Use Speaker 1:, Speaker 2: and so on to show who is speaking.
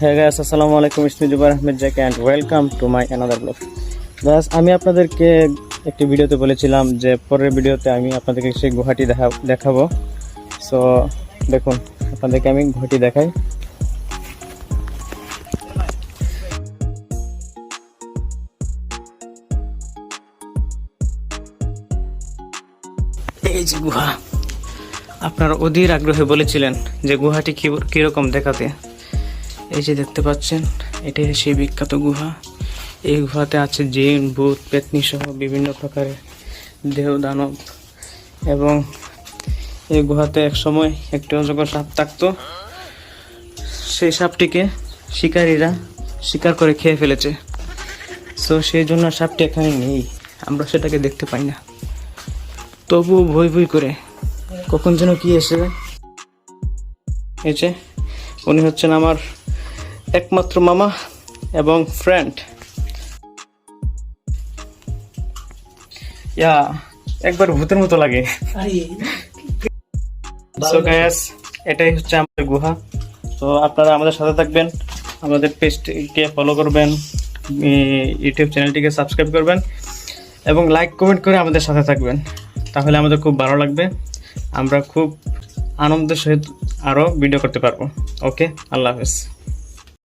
Speaker 1: হ্যাঁ গাইস, আসসালামু আলাইকুম। It's me Zubair Ahmed Jackie and welcome to my another blog. Guys, আমি আপনাদেরকে একটি ভিডিওতে বলেছিলাম যে পরের ভিডিওতে আমি আপনাদেরকে সেই গুহাটি দেখাবো। সো দেখুন, আপনাদেরকে আমি গুহাটি দেখাই। এই যে গুহা, আপনারা অধীর আগ্রহে বলেছিলেন যে গুহাটি কীরকম দেখাতে। এই যে দেখতে পাচ্ছেন, এটাই সেই বিখ্যাত গুহা। এই গুহাতে আছে জিন, ভূত, পেতনি সহ বিভিন্ন প্রকারের দেহ দানব। এবং এই গুহাতে এক সময় একটি অজগর সাপ থাকতো। সেই সাপটিকে শিকারীরা শিকার করে খেয়ে ফেলেছে। সো সেই জন্য সাপটি এখানে নেই, আমরা সেটাকে দেখতে পাই না। তবুও ভই ভই করে কখন যেন কি এসে উনি হচ্ছেন আমার একমাত্র মামা এবং ফ্রেন্ড। একবার ভূতের মতো লাগে। সো গাইস, এটাই হচ্ছে আমাদের গুহা। তো আপনারা আমাদের সাথে থাকবেন, আমাদের পেজটিকে ফলো করবেন, ইউটিউব চ্যানেলটিকে সাবস্ক্রাইব করবেন এবং লাইক কমেন্ট করে আমাদের সাথে থাকবেন। তাহলে আমাদের খুব ভালো লাগবে, আমরা খুব আনন্দের সহিত আরও ভিডিও করতে পারবো। ওকে, আল্লাহ হাফেজ।